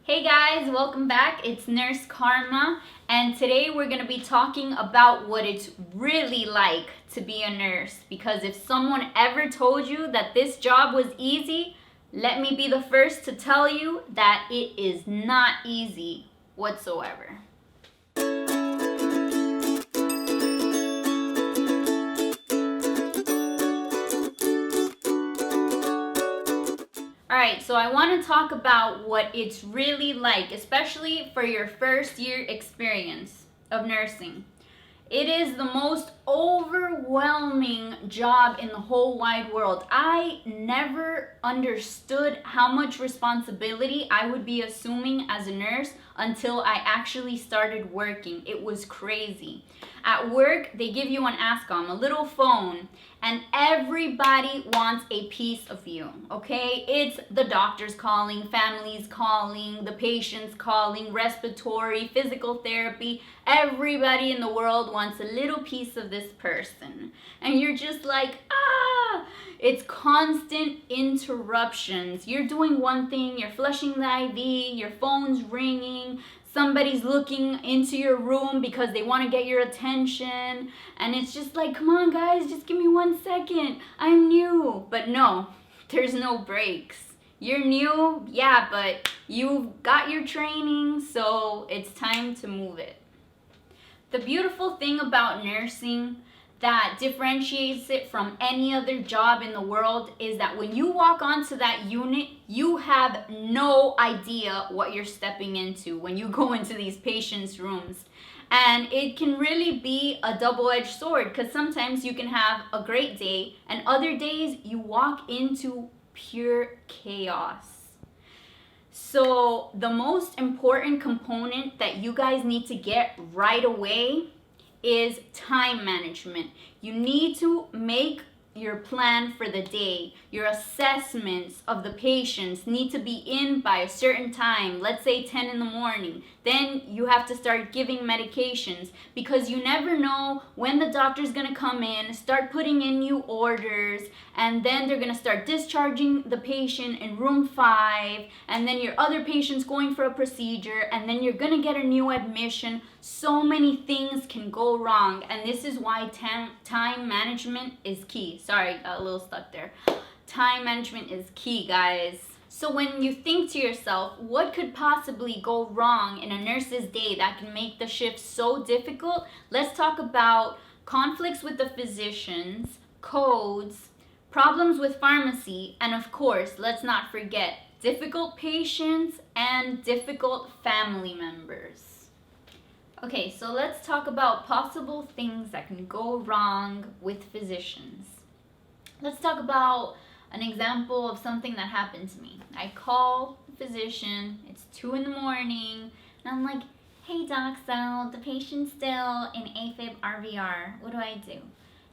Hey guys, welcome back. It's Nurse Karma, and today we're going to be talking about what it's really like to be a nurse. Because if someone ever told you that this job was easy, let me be the first to tell you that it is not easy whatsoever. Alright, so I want to talk about what it's really like, especially for your first year experience of nursing. It is the most overwhelming job in the whole wide world. I never understood how much responsibility I would be assuming as a nurse until I actually started working. It was crazy. At work, they give you an ASCOM, a little phone, and everybody wants a piece of you, okay? It's the doctors calling, families calling, the patients calling, respiratory, physical therapy. Everybody in the world wants a little piece of this person. And you're just like, it's constant interruptions. You're doing one thing, you're flushing the IV, your phone's ringing, somebody's looking into your room because they want to get your attention, and it's just like, come on guys, just give me 1 second, I'm new. But no, there's no breaks. You're new, yeah, but you've got your training, so it's time to move it. The beautiful thing about nursing that differentiates it from any other job in the world is that when you walk onto that unit, you have no idea what you're stepping into when you go into these patients' rooms. And it can really be a double-edged sword, because sometimes you can have a great day and other days you walk into pure chaos. So the most important component that you guys need to get right away is time management. You need to make your plan for the day. Your assessments of the patients need to be in by a certain time, let's say 10 in the morning. Then you have to start giving medications, because you never know when the doctor's gonna come in, start putting in new orders, and then they're gonna start discharging the patient in room 5, and then your other patient's going for a procedure, and then you're gonna get a new admission. So many things can go wrong, and this is why time management is key. Sorry, got a little stuck there. Time management is key, guys. So when you think to yourself, what could possibly go wrong in a nurse's day that can make the shift so difficult? Let's talk about conflicts with the physicians, codes, problems with pharmacy, and of course, let's not forget, difficult patients and difficult family members. Okay, so let's talk about possible things that can go wrong with physicians. Let's talk about an example of something that happened to me. I call the physician, it's 2 in the morning, and I'm like, hey doc, so the patient's still in AFib RVR, what do I do?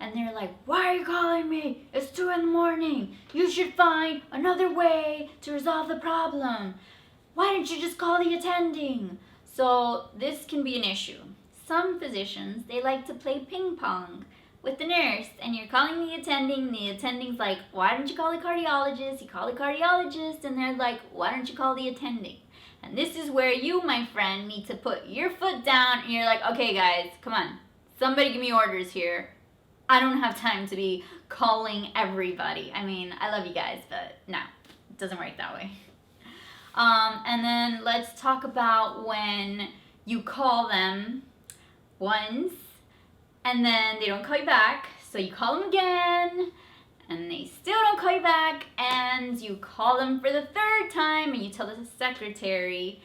And they're like, why are you calling me? It's 2 in the morning. You should find another way to resolve the problem. Why don't you just call the attending? So this can be an issue. Some physicians, they like to play ping pong with the nurse, and you're calling the attending's like, why don't you call the cardiologist? You call the cardiologist, and they're like, why don't you call the attending? And this is where you, my friend, need to put your foot down, and you're like, okay guys, come on, somebody give me orders here. I don't have time to be calling everybody. I mean, I love you guys, but no, it doesn't work that way. And then let's talk about when you call them once and then they don't call you back, so you call them again and they still don't call you back, and you call them for the 3rd time and you tell the secretary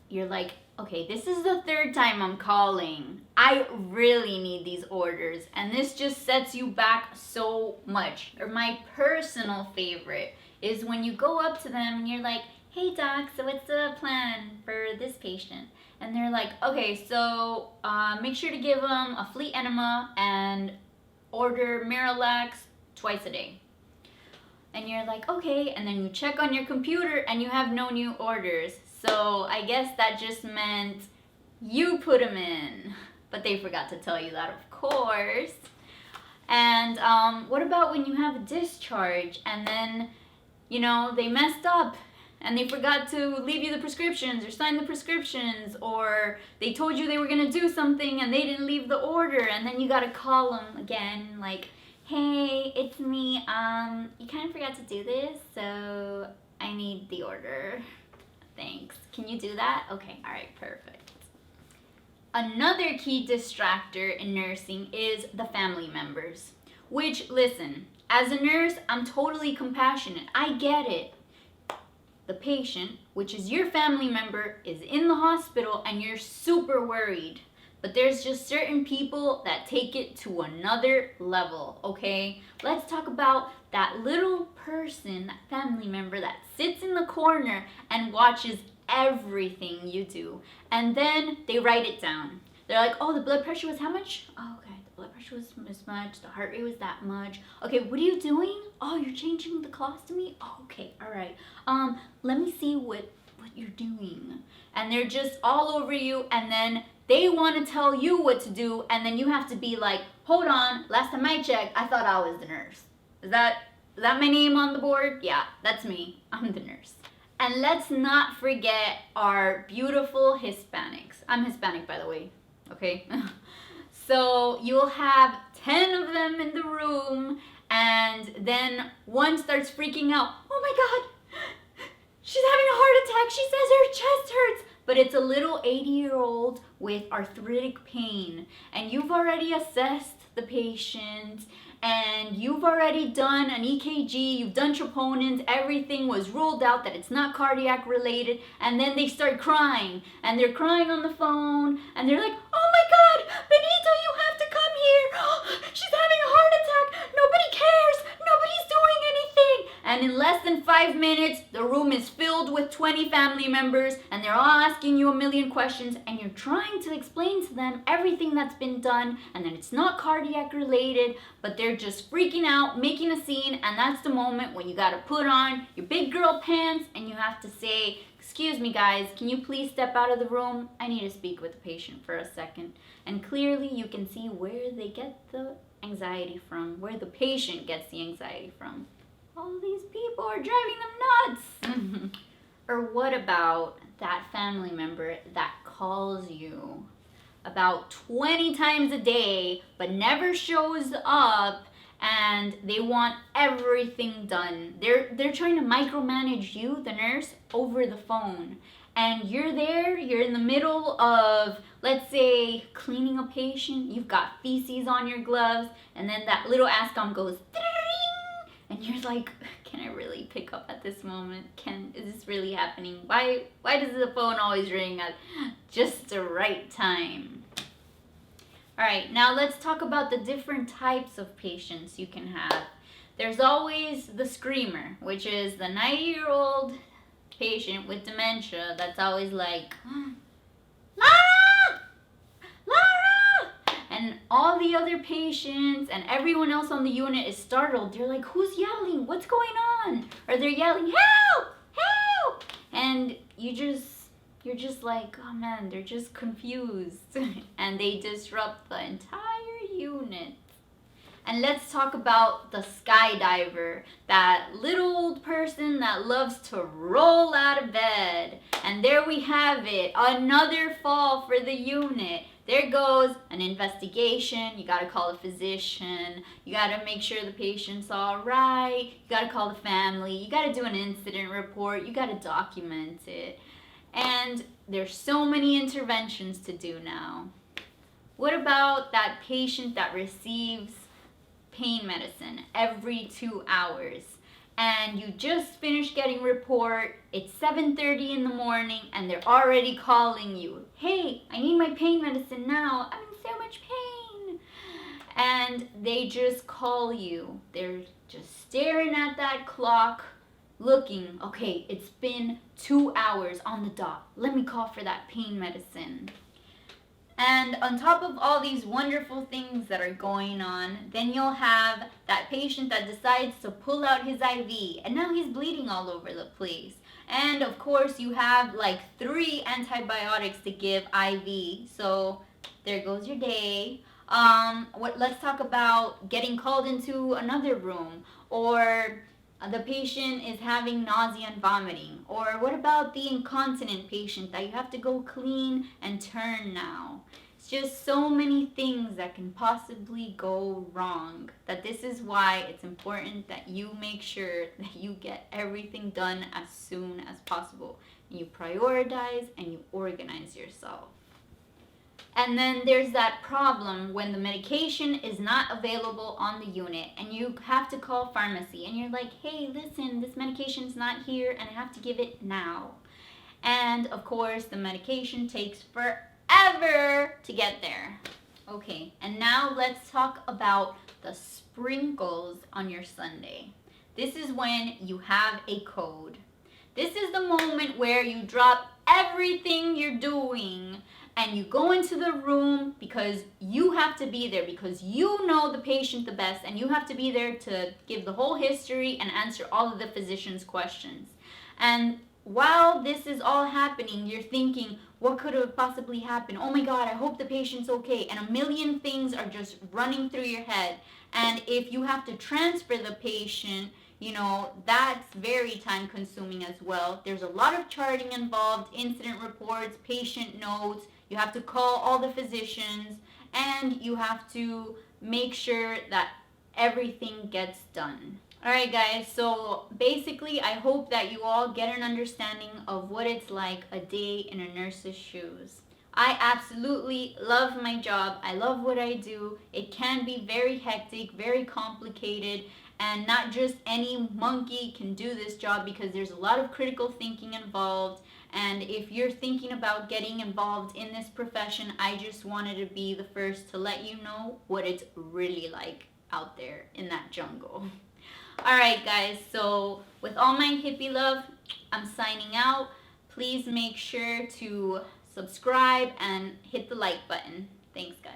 you're like, okay, this is the 3rd time I'm calling. I really need these orders, and this just sets you back so much. Or my personal favorite is when you go up to them and you're like, hey doc, so what's the plan for this patient? And they're like, okay, so make sure to give them a fleet enema and order Miralax twice a day. And you're like, okay, and then you check on your computer and you have no new orders. So I guess that just meant you put them in, but they forgot to tell you that, of course. And what about when you have a discharge and then, they messed up and they forgot to leave you the prescriptions or sign the prescriptions, or they told you they were going to do something and they didn't leave the order, and then you got to call them again like, hey, it's me, you kind of forgot to do this, so I need the order. Thanks. Can you do that? Okay, all right, perfect. Another key distractor in nursing is the family members, which, listen, as a nurse, I'm totally compassionate. I get it. The patient, which is your family member, is in the hospital and you're super worried. But there's just certain people that take it to another level, okay? Let's talk about that little person, that family member that sits in the corner and watches everything you do. And then they write it down. They're like, oh, the blood pressure was how much? Oh, okay, the blood pressure was this much. The heart rate was that much. Okay, what are you doing? Oh, you're changing the colostomy? Oh, okay, all right. Let me see what you're doing. And they're just all over you, and then they want to tell you what to do, and then you have to be like, hold on, last time I checked, I thought I was the nurse. Is that my name on the board? Yeah, that's me. I'm the nurse. And let's not forget our beautiful Hispanics. I'm Hispanic, by the way, okay? So you'll have 10 of them in the room, and then one starts freaking out. Oh my God, she's having a heart attack. She says her chest hurts. But it's a little 80-year-old with arthritic pain, and you've already assessed the patient, and you've already done an EKG, you've done troponins, everything was ruled out that it's not cardiac related, and then they start crying, and they're crying on the phone, and they're like, oh my God, Benito, you have to come here. She's having a heart attack. Nobody cares. Nobody's doing anything. And in less than 5 minutes, the room is filled with 20 family members, and they're all asking you a million questions, and you're trying to explain to them everything that's been done, and that it's not cardiac related, but they're just freaking out, making a scene, and that's the moment when you gotta put on your big girl pants, and you have to say, excuse me guys, can you please step out of the room? I need to speak with the patient for a second. And clearly you can see where they get the anxiety from, where the patient gets the anxiety from. All these people are driving them nuts. Or what about that family member that calls you about 20 times a day but never shows up, and they want everything done. They're trying to micromanage you, the nurse, over the phone. And you're there, you're in the middle of, let's say, cleaning a patient, you've got feces on your gloves, and then that little ASCOM goes, and you're like, can I really pick up at this moment? Is this really happening? Why does the phone always ring at just the right time? All right, now let's talk about the different types of patients you can have. There's always the screamer, which is the 90-year-old patient with dementia that's always like, Lara! Lara! And all the other patients and everyone else on the unit is startled. They're like, who's yelling? What's going on? Or they're yelling, help! Help! And you're just like, oh man, they're just confused. And they disrupt the entire unit. And let's talk about the skydiver, that little old person that loves to roll out of bed. And there we have it, another fall for the unit. There goes an investigation. You gotta call a physician. You gotta make sure the patient's all right. You gotta call the family. You gotta do an incident report. You gotta document it. And there's so many interventions to do now. What about that patient that receives pain medicine every 2 hours, and you just finished getting report, it's 7:30 in the morning, and they're already calling you, hey, I need my pain medicine now, I'm in so much pain. And they just call you. They're just staring at that clock, looking, okay, it's been 2 hours on the dot, let me call for that pain medicine. And on top of all these wonderful things that are going on, then you'll have that patient that decides to pull out his IV, and now he's bleeding all over the place. And of course you have like 3 antibiotics to give IV, so there goes your day. Let's talk about getting called into another room, or the patient is having nausea and vomiting? Or what about the incontinent patient that you have to go clean and turn now? It's just so many things that can possibly go wrong, that this is why it's important that you make sure that you get everything done as soon as possible. You prioritize and you organize yourself. And then there's that problem when the medication is not available on the unit and you have to call pharmacy and you're like, hey, listen, this medication's not here and I have to give it now. And of course, the medication takes forever to get there. Okay, and now let's talk about the sprinkles on your sundae. This is when you have a code. This is the moment where you drop everything you're doing and you go into the room because you have to be there, because you know the patient the best and you have to be there to give the whole history and answer all of the physician's questions. And while this is all happening, you're thinking, what could have possibly happened? Oh my God, I hope the patient's okay. And a million things are just running through your head. And if you have to transfer the patient, you know, that's very time consuming as well. There's a lot of charting involved, incident reports, patient notes. You have to call all the physicians and you have to make sure that everything gets done. Alright guys, so basically I hope that you all get an understanding of what it's like a day in a nurse's shoes. I absolutely love my job. I love what I do. It can be very hectic, very complicated, and not just any monkey can do this job because there's a lot of critical thinking involved. And if you're thinking about getting involved in this profession, I just wanted to be the first to let you know what it's really like out there in that jungle. Alright guys, so with all my hippie love, I'm signing out. Please make sure to subscribe and hit the like button. Thanks guys.